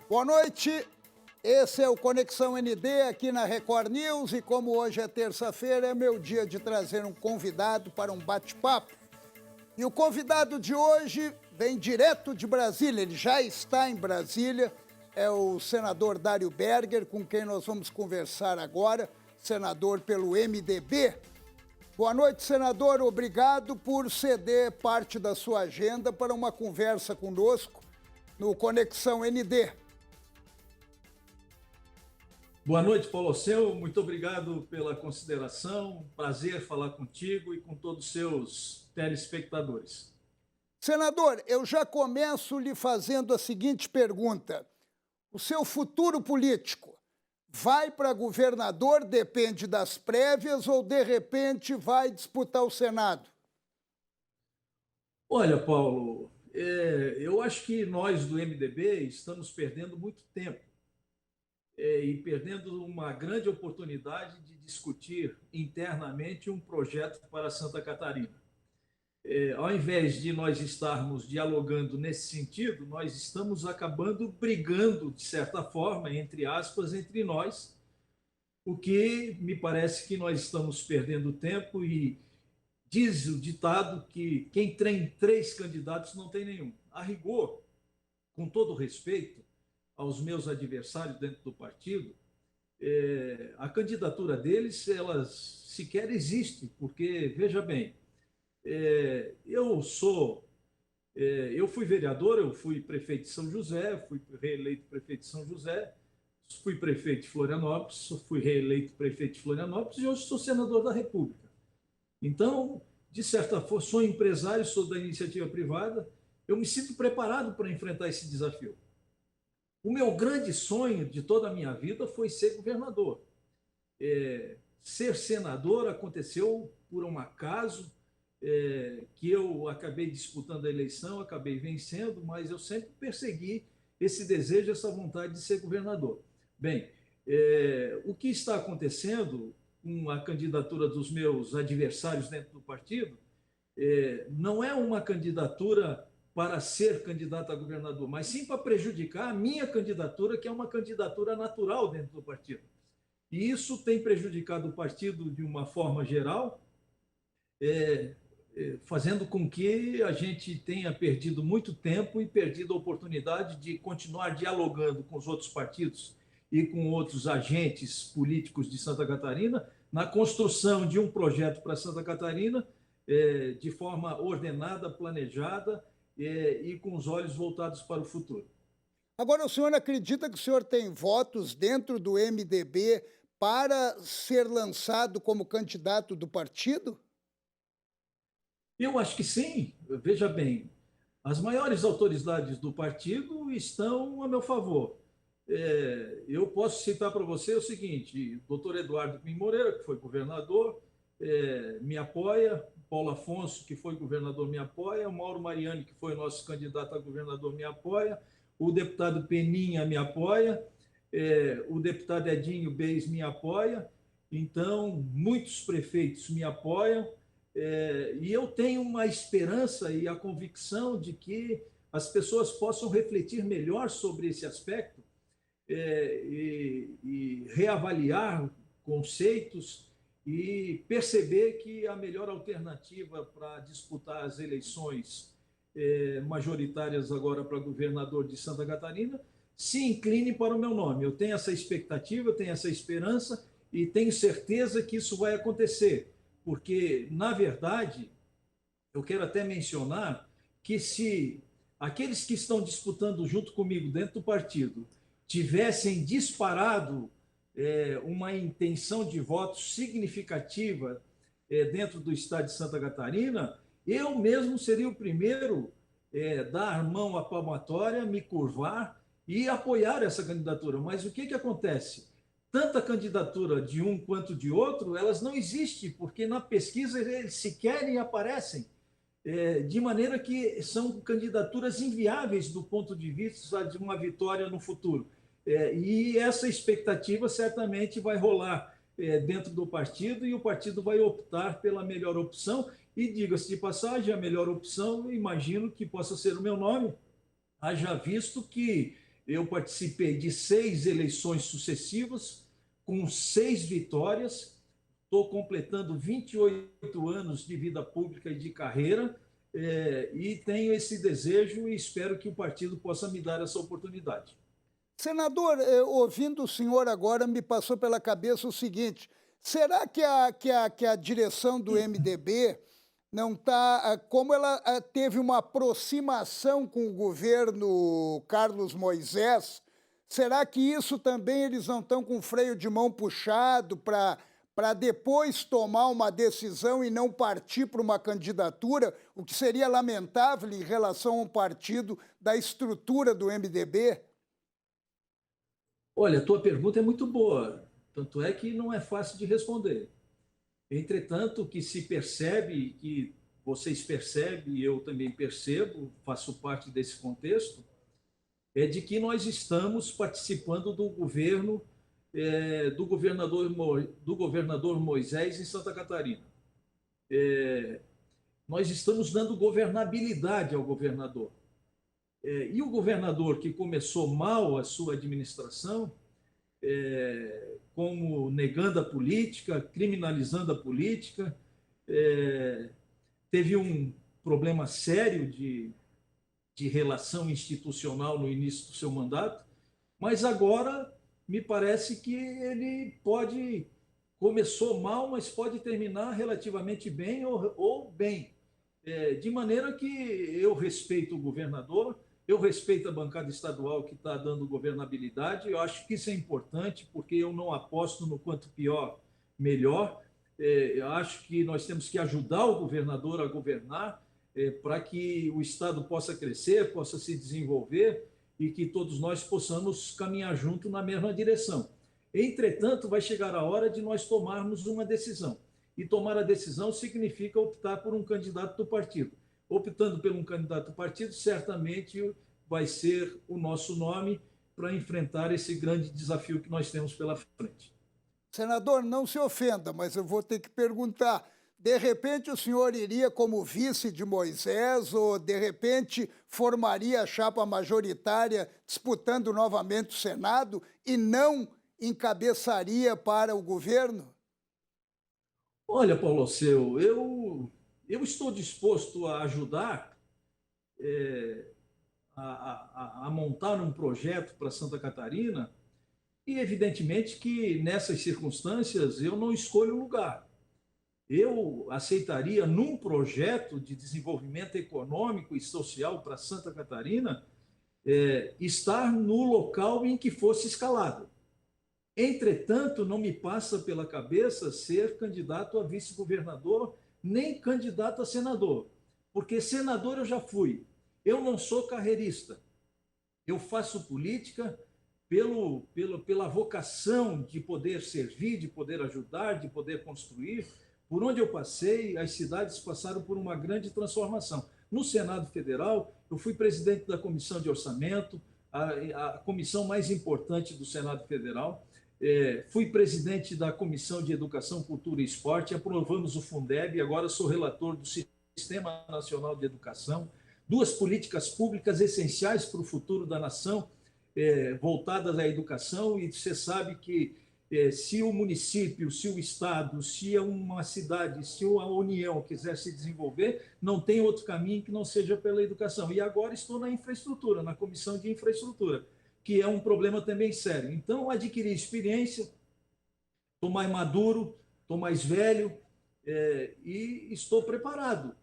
Boa noite, esse é o Conexão ND aqui na Record News e como hoje é terça-feira, é meu dia de trazer um convidado para um bate-papo. E o convidado de hoje vem direto de Brasília, ele já está em Brasília, é o senador Dário Berger, com quem nós vamos conversar agora, senador pelo MDB. Boa noite, senador, obrigado por ceder parte da sua agenda para uma conversa conosco no Conexão ND. Boa noite, Paulo Alceu. Muito obrigado pela consideração. Prazer falar contigo e com todos os seus telespectadores. Senador, eu já começo lhe fazendo a seguinte pergunta. O seu futuro político vai para governador, depende das prévias, ou de repente vai disputar o Senado? Olha, Paulo, eu acho que nós do MDB estamos perdendo muito tempo. E perdendo uma grande oportunidade de discutir internamente um projeto para Santa Catarina. Ao invés de nós estarmos dialogando nesse sentido, nós estamos acabando brigando, de certa forma, entre aspas, entre nós, o que me parece que nós estamos perdendo tempo e diz o ditado que quem tem 3 candidatos não tem nenhum. A rigor, com todo respeito aos meus adversários dentro do partido, a candidatura deles, elas sequer existe, porque, veja bem, eu fui vereador, eu fui prefeito de São José, fui reeleito prefeito de São José, fui prefeito de Florianópolis, fui reeleito prefeito de Florianópolis e hoje sou senador da República. Então, de certa forma, sou empresário, sou da iniciativa privada, eu me sinto preparado para enfrentar esse desafio. O meu grande sonho de toda a minha vida foi ser governador. Ser senador aconteceu por um acaso, que eu acabei disputando a eleição, acabei vencendo, mas eu sempre persegui esse desejo, essa vontade de ser governador. Bem, o que está acontecendo com a candidatura dos meus adversários dentro do partido não é uma candidatura para ser candidato a governador, mas sim para prejudicar a minha candidatura, que é uma candidatura natural dentro do partido. E isso tem prejudicado o partido de uma forma geral, fazendo com que a gente tenha perdido muito tempo e perdido a oportunidade de continuar dialogando com os outros partidos e com outros agentes políticos de Santa Catarina na construção de um projeto para Santa Catarina de forma ordenada, planejada, e com os olhos voltados para o futuro. Agora, o senhor acredita que o senhor tem votos dentro do MDB para ser lançado como candidato do partido? Eu acho que sim. Veja bem, as maiores autoridades do partido estão a meu favor. Eu posso citar para você o seguinte: o doutor Eduardo Cunha Moreira, que foi governador, me apoia, Paulo Afonso, que foi governador, me apoia, o Mauro Mariani, que foi nosso candidato a governador, me apoia, o deputado Peninha me apoia, o deputado Edinho Beis me apoia, então muitos prefeitos me apoiam, e eu tenho uma esperança e a convicção de que as pessoas possam refletir melhor sobre esse aspecto e reavaliar conceitos e perceber que a melhor alternativa para disputar as eleições majoritárias agora para governador de Santa Catarina se incline para o meu nome. Eu tenho essa expectativa, tenho essa esperança e tenho certeza que isso vai acontecer, porque, na verdade, eu quero até mencionar que se aqueles que estão disputando junto comigo dentro do partido tivessem disparado uma intenção de voto significativa dentro do estado de Santa Catarina, eu mesmo seria o primeiro dar mão à palmatória, me curvar e apoiar essa candidatura. Mas o que acontece? Tanta candidatura de um quanto de outro, elas não existem, porque na pesquisa eles sequer aparecem, de maneira que são candidaturas inviáveis do ponto de vista de uma vitória no futuro. E essa expectativa certamente vai rolar dentro do partido e o partido vai optar pela melhor opção. E, diga-se de passagem, a melhor opção, imagino que possa ser o meu nome, haja visto que Eu participei de 6 eleições sucessivas, com 6 vitórias. Estou completando 28 anos de vida pública e de carreira, e tenho esse desejo e espero que o partido possa me dar essa oportunidade. Senador, ouvindo o senhor agora, me passou pela cabeça o seguinte: será que a direção do MDB não está, como ela teve uma aproximação com o governo Carlos Moisés, será que isso também eles não estão com o freio de mão puxado para depois tomar uma decisão e não partir para uma candidatura, o que seria lamentável em relação ao partido da estrutura do MDB? Olha, a tua pergunta é muito boa, tanto é que não é fácil de responder. Entretanto, que se percebe, que vocês percebem, e eu também percebo, faço parte desse contexto, é de que nós estamos participando do governo do governador Moisés em Santa Catarina. Nós estamos dando governabilidade ao governador. E o governador que começou mal a sua administração, como negando a política, criminalizando a política, teve um problema sério de relação institucional no início do seu mandato, mas agora me parece que ele começou mal, mas pode terminar relativamente bem ou bem. De maneira que eu respeito o governador, eu respeito a bancada estadual que está dando governabilidade, eu acho que isso é importante, porque eu não aposto no quanto pior, melhor. Eu acho que nós temos que ajudar o governador a governar, para que o Estado possa crescer, possa se desenvolver e que todos nós possamos caminhar junto na mesma direção. Entretanto, vai chegar a hora de nós tomarmos uma decisão. E tomar a decisão significa optar por um candidato do partido. Optando por um candidato do partido, certamente vai ser o nosso nome para enfrentar esse grande desafio que nós temos pela frente. Senador, não se ofenda, mas eu vou ter que perguntar. De repente o senhor iria como vice de Moisés ou de repente formaria a chapa majoritária disputando novamente o Senado e não encabeçaria para o governo? Olha, Paulo Alceu, eu estou disposto a ajudar a montar um projeto para Santa Catarina e, evidentemente, que nessas circunstâncias eu não escolho o lugar. Eu aceitaria, num projeto de desenvolvimento econômico e social para Santa Catarina, estar no local em que fosse escalado. Entretanto, não me passa pela cabeça ser candidato a vice-governador, nem candidato a senador, porque senador eu já fui. Eu não sou carreirista. Eu faço política pela vocação de poder servir, de poder ajudar, de poder construir. Por onde eu passei, as cidades passaram por uma grande transformação. No Senado Federal, eu fui presidente da Comissão de Orçamento, a comissão mais importante do Senado Federal. Fui presidente da Comissão de Educação, Cultura e Esporte, aprovamos o Fundeb, e agora sou relator do Sistema Nacional de Educação, 2 políticas públicas essenciais para o futuro da nação, voltadas à educação, e você sabe que se o município, se o estado, se uma cidade, se a União quiser se desenvolver, não tem outro caminho que não seja pela educação. E agora estou na infraestrutura, na Comissão de Infraestrutura, que é um problema também sério. Então, adquirir experiência, estou mais maduro, estou mais velho, e estou preparado.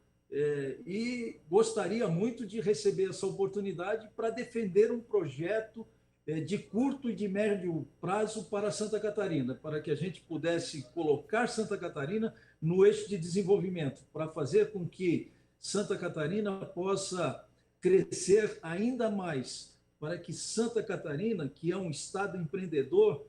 E gostaria muito de receber essa oportunidade para defender um projeto de curto e de médio prazo para Santa Catarina, para que a gente pudesse colocar Santa Catarina no eixo de desenvolvimento, para fazer com que Santa Catarina possa crescer ainda mais, para que Santa Catarina, que é um estado empreendedor,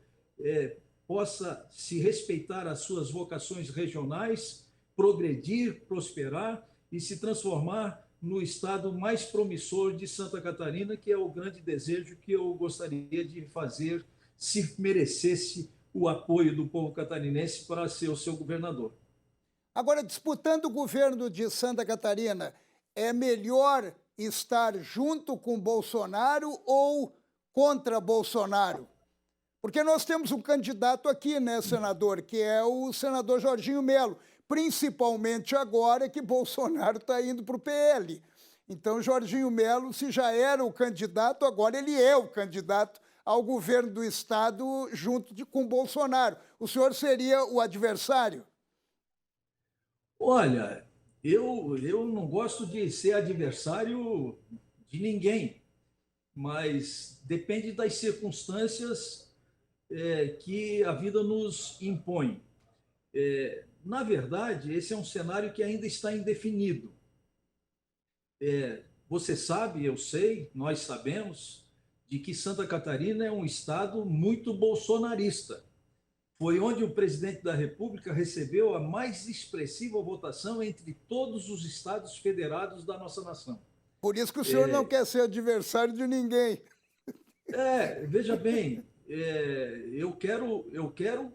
possa se respeitar as suas vocações regionais, progredir, prosperar e se transformar no estado mais promissor de Santa Catarina, que é o grande desejo que eu gostaria de fazer, se merecesse o apoio do povo catarinense para ser o seu governador. Agora, disputando o governo de Santa Catarina, é melhor estar junto com Bolsonaro ou contra Bolsonaro? Porque nós temos um candidato aqui, né, senador, que é o senador Jorginho Melo, principalmente agora que Bolsonaro está indo para o PL. Então, Jorginho Melo, se já era o candidato, agora ele é o candidato ao governo do Estado com Bolsonaro. O senhor seria o adversário? Olha, eu não gosto de ser adversário de ninguém, mas depende das circunstâncias que a vida nos impõe. Na verdade, esse é um cenário que ainda está indefinido. Você sabe, eu sei, nós sabemos, de que Santa Catarina é um estado muito bolsonarista. Foi onde o presidente da República recebeu a mais expressiva votação entre todos os estados federados da nossa nação. Por isso que o senhor não quer ser adversário de ninguém. Veja bem, eu quero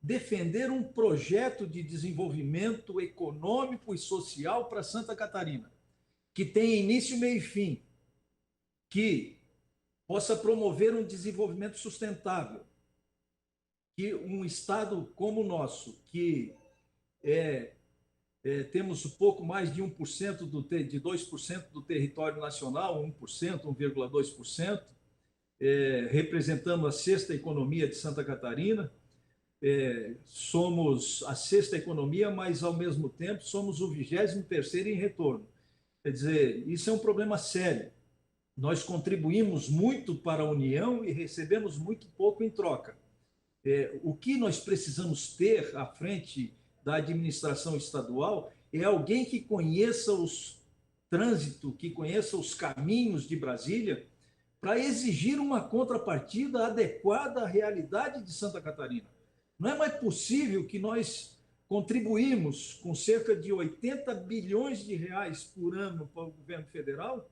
defender um projeto de desenvolvimento econômico e social para Santa Catarina, que tenha início, meio e fim, que possa promover um desenvolvimento sustentável, que um estado como o nosso, que temos um pouco mais de 1% de 2% do território nacional, 1%, 1,2%, representando a sexta economia de Santa Catarina. Somos a sexta economia, mas, ao mesmo tempo, somos o 23º em retorno. Quer dizer, isso é um problema sério. Nós contribuímos muito para a União e recebemos muito pouco em troca. O que nós precisamos ter à frente da administração estadual é alguém que conheça os trânsito, que conheça os caminhos de Brasília, para exigir uma contrapartida adequada à realidade de Santa Catarina. Não é mais possível que nós contribuímos com cerca de 80 bilhões de reais por ano para o governo federal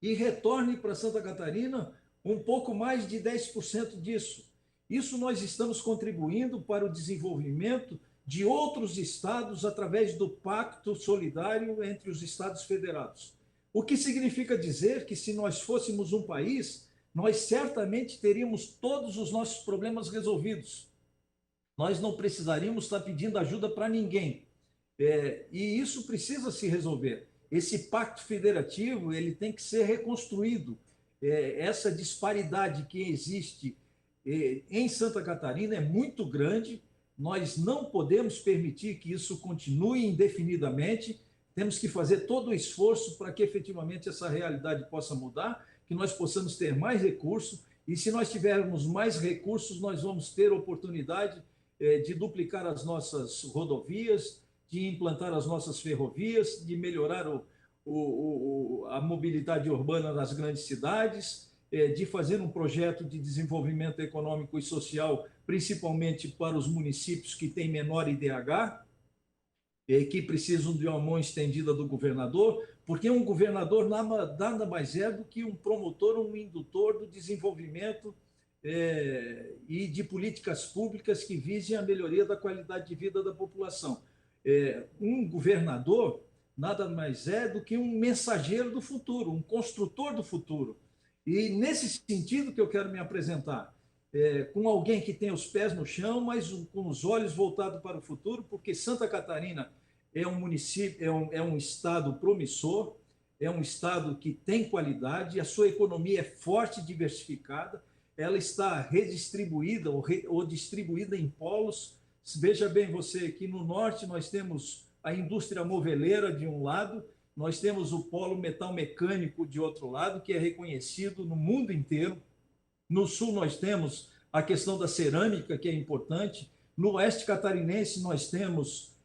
e retorne para Santa Catarina um pouco mais de 10% disso. Isso nós estamos contribuindo para o desenvolvimento de outros estados através do Pacto Solidário entre os Estados Federados. O que significa dizer que, se nós fôssemos um país, nós certamente teríamos todos os nossos problemas resolvidos. Nós não precisaríamos estar pedindo ajuda para ninguém. E isso precisa se resolver. Esse pacto federativo ele tem que ser reconstruído. Essa disparidade que existe em Santa Catarina é muito grande. Nós não podemos permitir que isso continue indefinidamente. Temos que fazer todo o esforço para que efetivamente essa realidade possa mudar, que nós possamos ter mais recursos, e se nós tivermos mais recursos, nós vamos ter oportunidade de duplicar as nossas rodovias, de implantar as nossas ferrovias, de melhorar a mobilidade urbana nas grandes cidades, de fazer um projeto de desenvolvimento econômico e social, principalmente para os municípios que têm menor IDH, que precisam de uma mão estendida do governador, porque um governador nada mais é do que um promotor, um indutor do desenvolvimento e de políticas públicas que visem a melhoria da qualidade de vida da população. Um governador nada mais é do que um mensageiro do futuro, um construtor do futuro. E nesse sentido que eu quero me apresentar, com alguém que tem os pés no chão, mas com os olhos voltados para o futuro, porque Santa Catarina é um município, é um estado promissor, é um estado que tem qualidade, a sua economia é forte e diversificada, ela está redistribuída ou distribuída em polos. Veja bem você, que no norte nós temos a indústria moveleira de um lado, nós temos o polo metal mecânico de outro lado, que é reconhecido no mundo inteiro. No sul nós temos a questão da cerâmica, que é importante. No oeste catarinense nós temos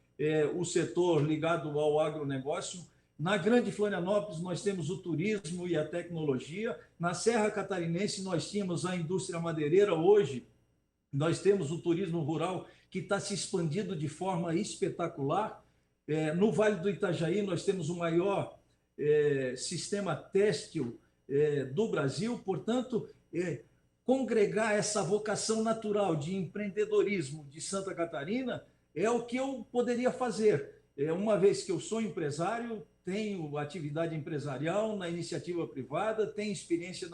o setor ligado ao agronegócio. Na Grande Florianópolis nós temos o turismo e a tecnologia. Na Serra Catarinense nós tínhamos a indústria madeireira. Hoje nós temos o turismo rural que está se expandindo de forma espetacular. No Vale do Itajaí nós temos o maior sistema têxtil do Brasil. Portanto, congregar essa vocação natural de empreendedorismo de Santa Catarina é o que eu poderia fazer. Uma vez que eu sou empresário, tenho atividade empresarial na iniciativa privada, tenho experiência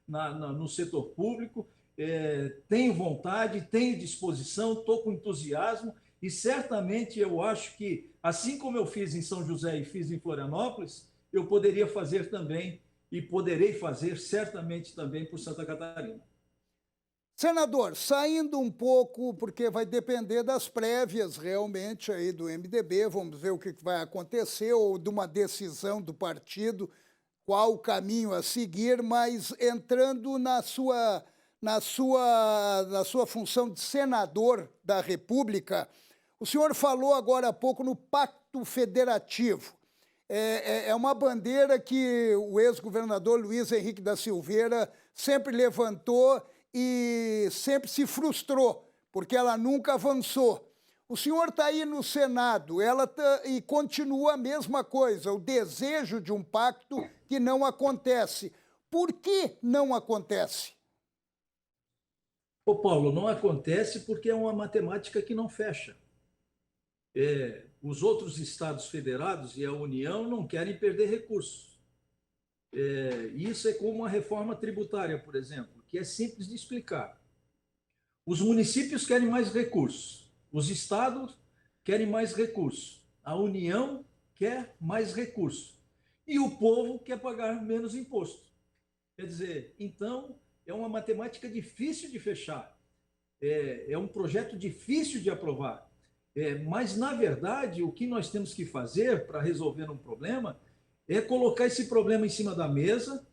no setor público. Tenho vontade, tenho disposição, estou com entusiasmo e certamente eu acho que, assim como eu fiz em São José e fiz em Florianópolis, eu poderia fazer também e poderei fazer certamente também por Santa Catarina. Senador, saindo um pouco, porque vai depender das prévias realmente aí do MDB, vamos ver o que vai acontecer, ou de uma decisão do partido, qual o caminho a seguir, mas entrando na sua função de senador da República, o senhor falou agora há pouco no Pacto Federativo. É uma bandeira que o ex-governador Luiz Henrique da Silveira sempre levantou e sempre se frustrou, porque ela nunca avançou. O senhor está aí no Senado, e continua a mesma coisa, o desejo de um pacto que não acontece. Por que não acontece? Ô Paulo, não acontece porque é uma matemática que não fecha. Os outros estados federados e a União não querem perder recursos. Isso é como uma reforma tributária, por exemplo, que é simples de explicar. Os municípios querem mais recursos, os estados querem mais recursos, a União quer mais recursos e o povo quer pagar menos imposto. Quer dizer, então, é uma matemática difícil de fechar, é um projeto difícil de aprovar. Mas, na verdade, o que nós temos que fazer para resolver um problema é colocar esse problema em cima da mesa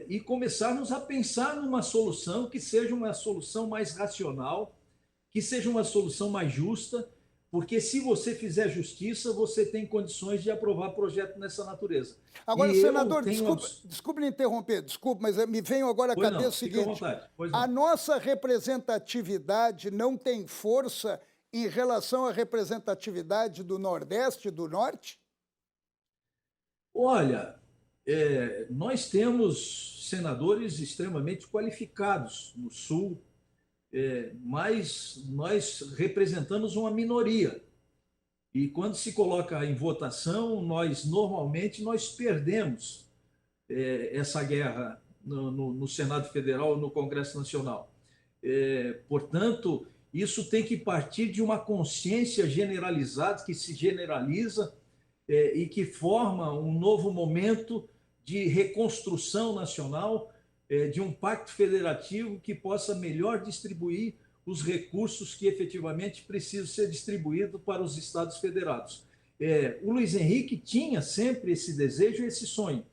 e começarmos a pensar numa solução que seja uma solução mais racional, que seja uma solução mais justa, porque se você fizer justiça, você tem condições de aprovar projeto nessa natureza. Agora, senador, desculpe me interromper, mas me veio agora à cabeça o seguinte: fica à vontade. A nossa representatividade não tem força em relação à representatividade do Nordeste e do Norte? Olha, nós temos senadores extremamente qualificados no Sul, mas nós representamos uma minoria. E quando se coloca em votação, normalmente perdemos essa guerra no Senado Federal ou no Congresso Nacional. Portanto, isso tem que partir de uma consciência generalizada, que se generaliza e que forma um novo momento de reconstrução nacional, de um pacto federativo que possa melhor distribuir os recursos que efetivamente precisam ser distribuídos para os estados federados. O Luiz Henrique tinha sempre esse desejo e esse sonho.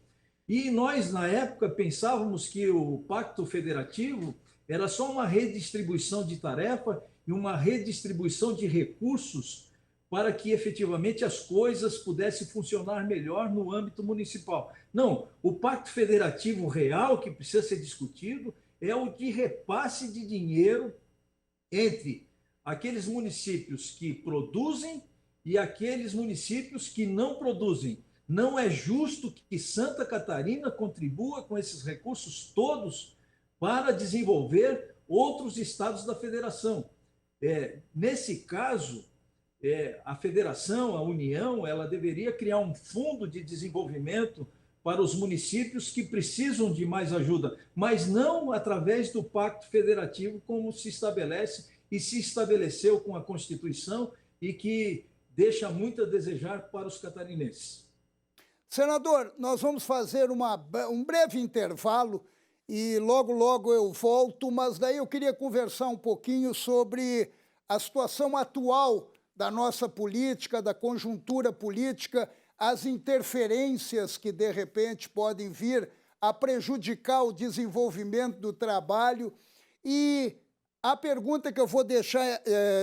E nós, na época, pensávamos que o pacto federativo era só uma redistribuição de tarefa e uma redistribuição de recursos para que efetivamente as coisas pudessem funcionar melhor no âmbito municipal. Não, o pacto federativo real que precisa ser discutido é o de repasse de dinheiro entre aqueles municípios que produzem e aqueles municípios que não produzem. Não é justo que Santa Catarina contribua com esses recursos todos para desenvolver outros estados da federação. Nesse caso, a federação, a União, ela deveria criar um fundo de desenvolvimento para os municípios que precisam de mais ajuda, mas não através do pacto federativo como se estabelece e se estabeleceu com a Constituição e que deixa muito a desejar para os catarinenses. Senador, nós vamos fazer um breve intervalo e logo eu volto, mas daí eu queria conversar um pouquinho sobre a situação atual da nossa política, da conjuntura política, as interferências que, de repente, podem vir a prejudicar o desenvolvimento do trabalho. E a pergunta que eu vou deixar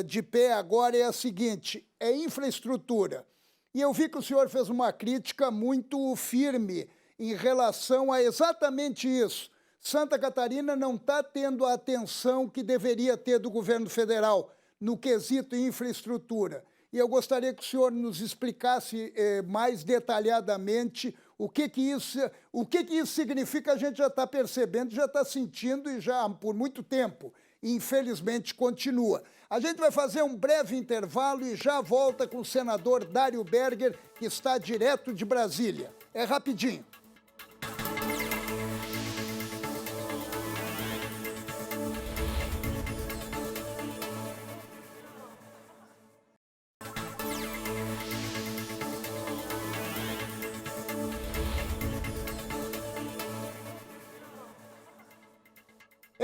de pé agora é a seguinte: é infraestrutura. E eu vi que o senhor fez uma crítica muito firme em relação a exatamente isso. Santa Catarina não está tendo a atenção que deveria ter do governo federal no quesito infraestrutura. E eu gostaria que o senhor nos explicasse mais detalhadamente o que isso significa. A gente já está percebendo, já está sentindo e já por muito tempo, infelizmente, continua. A gente vai fazer um breve intervalo e já volta com o senador Dário Berger, que está direto de Brasília. É rapidinho.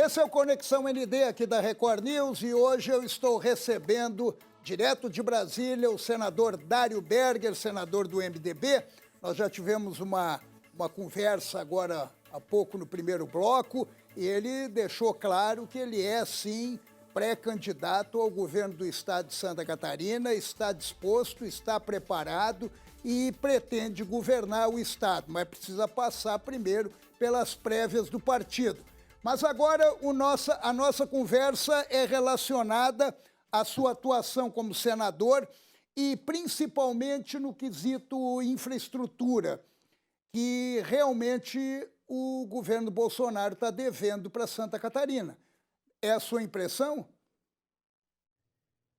Esse é o Conexão ND aqui da Record News e hoje eu estou recebendo, direto de Brasília, o senador Dário Berger, senador do MDB. Nós já tivemos uma conversa agora há pouco no primeiro bloco e ele deixou claro que ele é, sim, pré-candidato ao governo do estado de Santa Catarina, está disposto, está preparado e pretende governar o estado, mas precisa passar primeiro pelas prévias do partido. Mas agora a nossa conversa é relacionada à sua atuação como senador e principalmente no quesito infraestrutura, que realmente o governo Bolsonaro está devendo para Santa Catarina. É a sua impressão?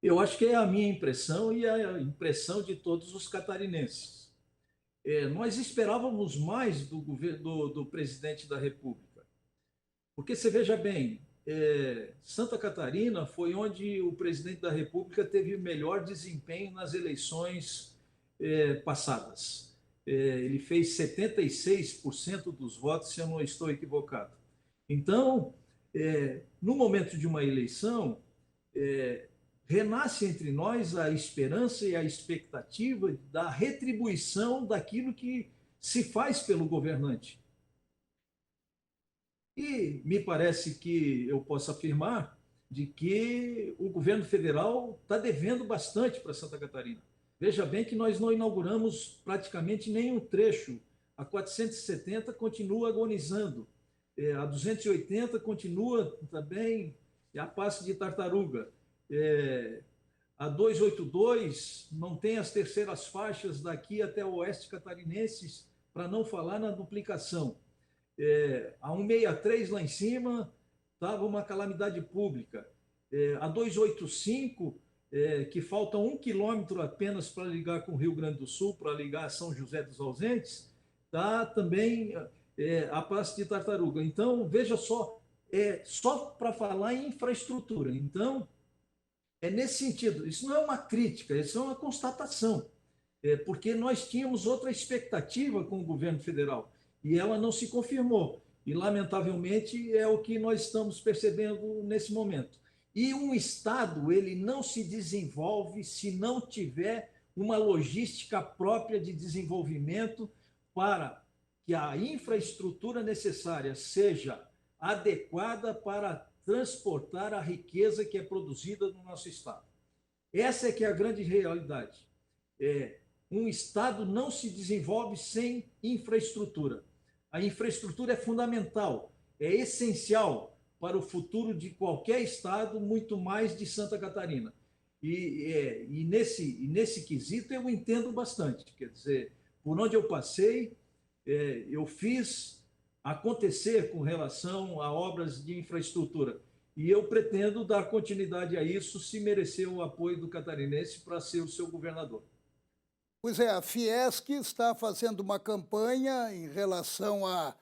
Eu acho que é a minha impressão e a impressão de todos os catarinenses. Nós esperávamos mais do governo do presidente da República. Porque você veja bem, Santa Catarina foi onde o presidente da República teve o melhor desempenho nas eleições passadas. Ele fez 76% dos votos, se eu não estou equivocado. Então, no momento de uma eleição, renasce entre nós a esperança e a expectativa da retribuição daquilo que se faz pelo governante. E me parece que eu posso afirmar de que o governo federal está devendo bastante para Santa Catarina. Veja bem que nós não inauguramos praticamente nenhum trecho. A 470 continua agonizando. A 280 continua também a passo de tartaruga. A 282 não tem as terceiras faixas daqui até o oeste catarinense, para não falar na duplicação. A 163 lá em cima estava uma calamidade pública. A 285, que falta 1 quilômetro apenas para ligar com o Rio Grande do Sul, para ligar a São José dos Ausentes, está também a passo de tartaruga. Então, veja só, só para falar em infraestrutura. Então, é nesse sentido. Isso não é uma crítica, isso é uma constatação. Porque nós tínhamos outra expectativa com o governo federal e ela não se confirmou. E, lamentavelmente, é o que nós estamos percebendo nesse momento. E um Estado, ele não se desenvolve se não tiver uma logística própria de desenvolvimento para que a infraestrutura necessária seja adequada para transportar a riqueza que é produzida no nosso Estado. Essa é que é a grande realidade. Um Estado não se desenvolve sem infraestrutura. A infraestrutura é fundamental, é essencial para o futuro de qualquer estado, muito mais de Santa Catarina. E nesse quesito eu entendo bastante. Quer dizer, por onde eu passei, eu fiz acontecer com relação a obras de infraestrutura. E eu pretendo dar continuidade a isso se merecer o apoio do catarinense para ser o seu governador. Pois é, a Fiesc está fazendo uma campanha em relação a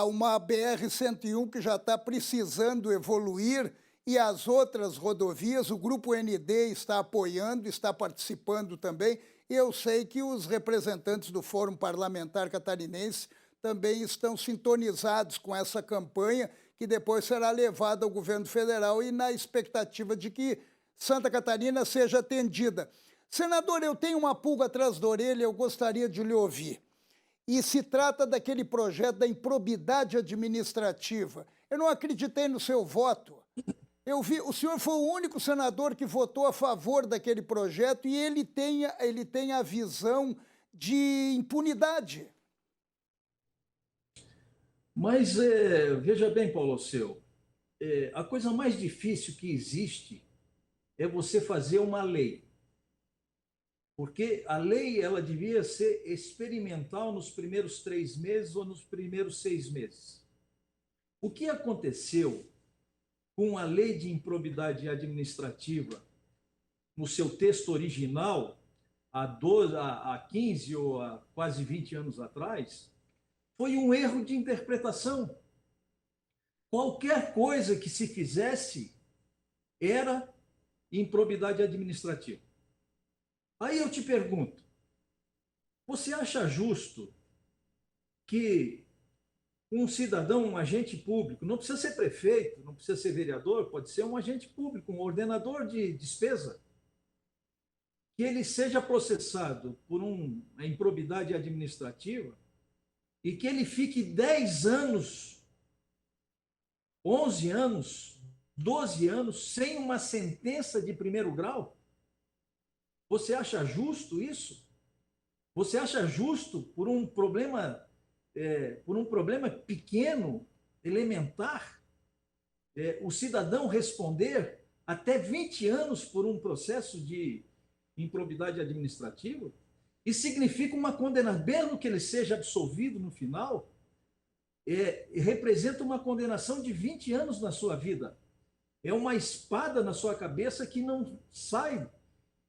uma BR-101 que já está precisando evoluir e as outras rodovias. O Grupo ND está apoiando, está participando também. Eu sei que os representantes do Fórum Parlamentar Catarinense também estão sintonizados com essa campanha que depois será levada ao governo federal e na expectativa de que Santa Catarina seja atendida. Senador, eu tenho uma pulga atrás da orelha, eu gostaria de lhe ouvir. E se trata daquele projeto da improbidade administrativa. Eu não acreditei no seu voto. O senhor foi o único senador que votou a favor daquele projeto e ele tem a visão de impunidade. Mas veja bem, Paulo Seu, a coisa mais difícil que existe é você fazer uma lei. Porque a lei ela devia ser experimental nos primeiros 3 meses ou nos primeiros 6 meses. O que aconteceu com a lei de improbidade administrativa no seu texto original, há 15 ou há quase 20 anos atrás, foi um erro de interpretação. Qualquer coisa que se fizesse era improbidade administrativa. Aí eu te pergunto, você acha justo que um cidadão, um agente público, não precisa ser prefeito, não precisa ser vereador, pode ser um agente público, um ordenador de despesa, que ele seja processado por uma improbidade administrativa e que ele fique 10 anos, 11 anos, 12 anos sem uma sentença de primeiro grau? Você acha justo isso? Você acha justo por um problema pequeno, elementar, o cidadão responder até 20 anos por um processo de improbidade administrativa? Isso significa uma condena, mesmo que ele seja absolvido no final, representa uma condenação de 20 anos na sua vida. É uma espada na sua cabeça que não sai,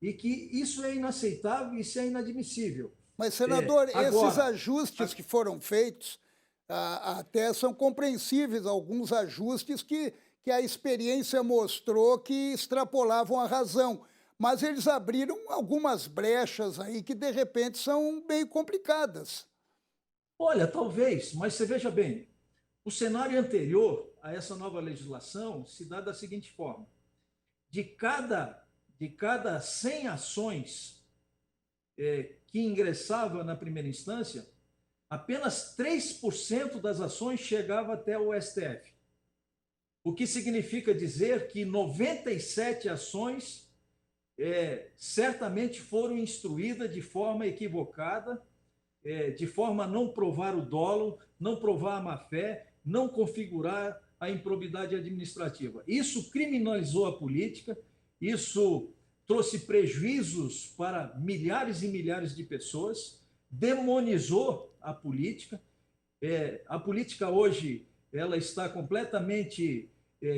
e que isso é inaceitável, isso é inadmissível. Mas, senador, esses Agora, ajustes que foram feitos até são compreensíveis, alguns ajustes que a experiência mostrou que extrapolavam a razão. Mas eles abriram algumas brechas aí que, de repente, são meio complicadas. olha, talvez, mas você veja bem, o cenário anterior a essa nova legislação se dá da seguinte forma: de cada 100 ações que ingressava na primeira instância, apenas 3% das ações chegava até o STF. O que significa dizer que 97 ações certamente foram instruídas de forma equivocada, de forma a não provar o dolo, não provar a má-fé, não configurar a improbidade administrativa. Isso criminalizou a política, isso trouxe prejuízos para milhares e milhares de pessoas, demonizou a política. A política hoje ela está completamente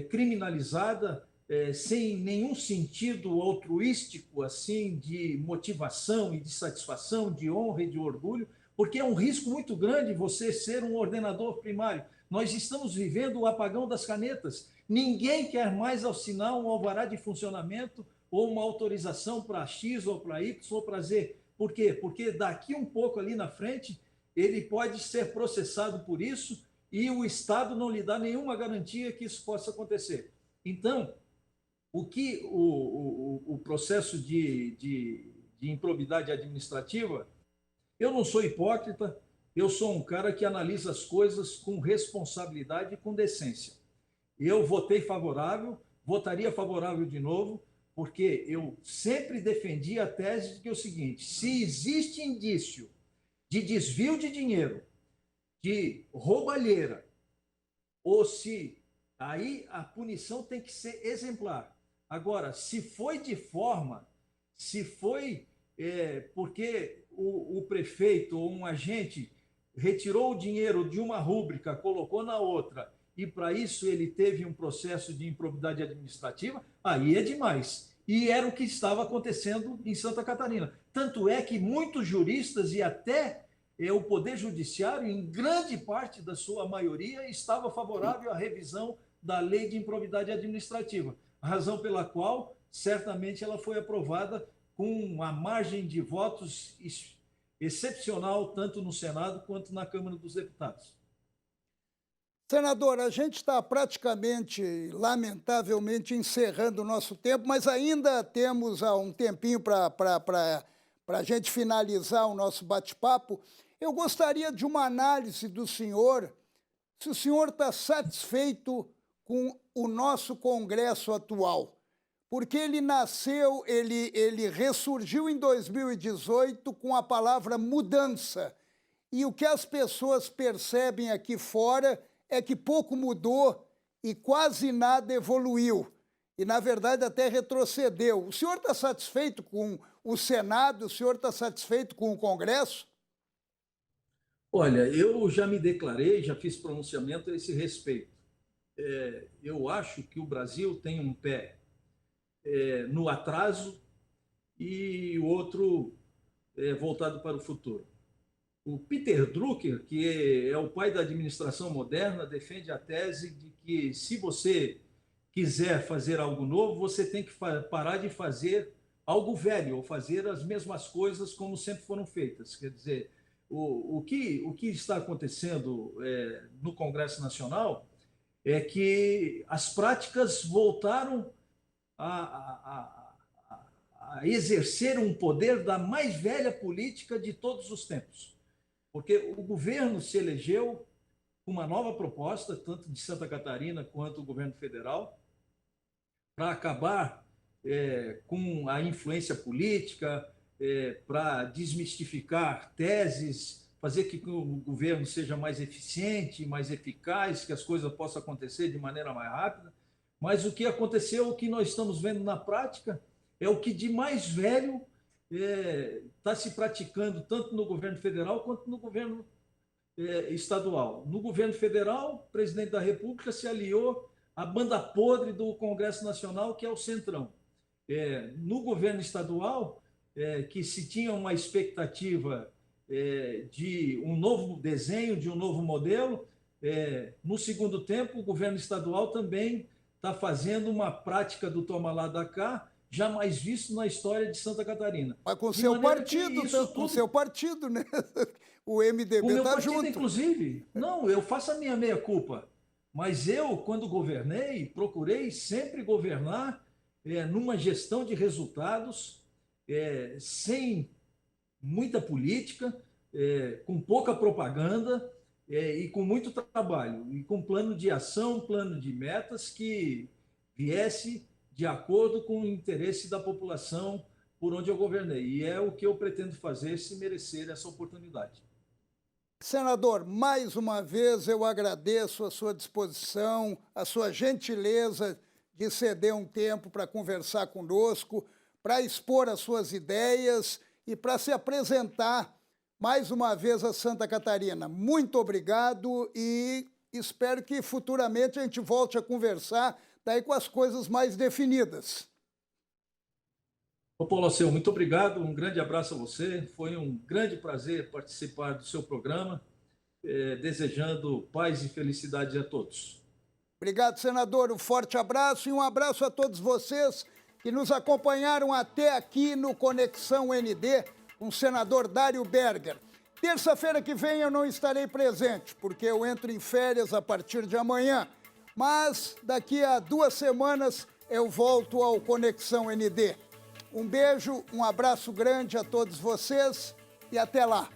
criminalizada, sem nenhum sentido altruístico, assim, de motivação e de satisfação, de honra e de orgulho, porque é um risco muito grande você ser um ordenador primário. Nós estamos vivendo o apagão das canetas. Ninguém quer mais assinar um alvará de funcionamento ou uma autorização para X ou para Y ou para Z. Por quê? Porque daqui um pouco ali na frente, ele pode ser processado por isso e o Estado não lhe dá nenhuma garantia que isso possa acontecer. Então, o que o processo de improbidade administrativa, eu não sou hipócrita, eu sou um cara que analisa as coisas com responsabilidade e com decência. Eu votei favorável, votaria favorável de novo, porque eu sempre defendi a tese de que é o seguinte: se existe indício de desvio de dinheiro, de roubalheira, ou se aí a punição tem que ser exemplar. Agora, se foi de forma, se foi porque o prefeito ou um agente retirou o dinheiro de uma rúbrica, colocou na outra, e para isso ele teve um processo de improbidade administrativa, aí é demais. E era o que estava acontecendo em Santa Catarina. Tanto é que muitos juristas e até o Poder Judiciário, em grande parte da sua maioria, estava favorável à revisão da lei de improbidade administrativa, a razão pela qual certamente ela foi aprovada com uma margem de votos excepcional, tanto no Senado quanto na Câmara dos Deputados. Senador, a gente está praticamente, lamentavelmente, encerrando o nosso tempo, mas ainda temos um tempinho para a gente finalizar o nosso bate-papo. Eu gostaria de uma análise do senhor, se o senhor está satisfeito com o nosso Congresso atual, porque ele nasceu, ele ressurgiu em 2018 com a palavra mudança, e o que as pessoas percebem aqui fora é que pouco mudou e quase nada evoluiu. E, na verdade, até retrocedeu. O senhor está satisfeito com o Senado? O senhor está satisfeito com o Congresso? Olha, eu já me declarei, já fiz pronunciamento a esse respeito. Eu acho que o Brasil tem um pé no atraso e o outro voltado para o futuro. O Peter Drucker, que é o pai da administração moderna, defende a tese de que se você quiser fazer algo novo, você tem que parar de fazer algo velho, ou fazer as mesmas coisas como sempre foram feitas. Quer dizer, o que está acontecendo no Congresso Nacional é que as práticas voltaram a exercer um poder da mais velha política de todos os tempos. Porque o governo se elegeu com uma nova proposta, tanto de Santa Catarina quanto o governo federal, para acabar com a influência política, para desmistificar teses, fazer que o governo seja mais eficiente, mais eficaz, que as coisas possam acontecer de maneira mais rápida. Mas o que aconteceu, o que nós estamos vendo na prática, é o que de mais velho está se praticando tanto no governo federal quanto no governo estadual. No governo federal, o presidente da República se aliou à banda podre do Congresso Nacional, que é o Centrão. No governo estadual, que se tinha uma expectativa de um novo desenho, de um novo modelo, no segundo tempo, o governo estadual também está fazendo uma prática do toma lá da cá, jamais visto na história de Santa Catarina. Mas com o seu partido, com o seu partido, né? O MDB está junto. Inclusive, não, eu faço a minha meia-culpa, mas eu, quando governei, procurei sempre governar numa gestão de resultados, sem muita política, com pouca propaganda e com muito trabalho, e com plano de ação, plano de metas que viesse de acordo com o interesse da população por onde eu governei. E é o que eu pretendo fazer se merecer essa oportunidade. Senador, mais uma vez eu agradeço a sua disposição, a sua gentileza de ceder um tempo para conversar conosco, para expor as suas ideias e para se apresentar mais uma vez a Santa Catarina. Muito obrigado e espero que futuramente a gente volte a conversar daí com as coisas mais definidas. Ô Paulo Alceu, muito obrigado, um grande abraço a você, foi um grande prazer participar do seu programa, desejando paz e felicidade a todos. Obrigado, senador, um forte abraço e um abraço a todos vocês que nos acompanharam até aqui no Conexão ND, com o senador Dário Berger. Terça-feira que vem eu não estarei presente, porque eu entro em férias a partir de amanhã, mas daqui a 2 semanas eu volto ao Conexão ND. Um beijo, um abraço grande a todos vocês e até lá.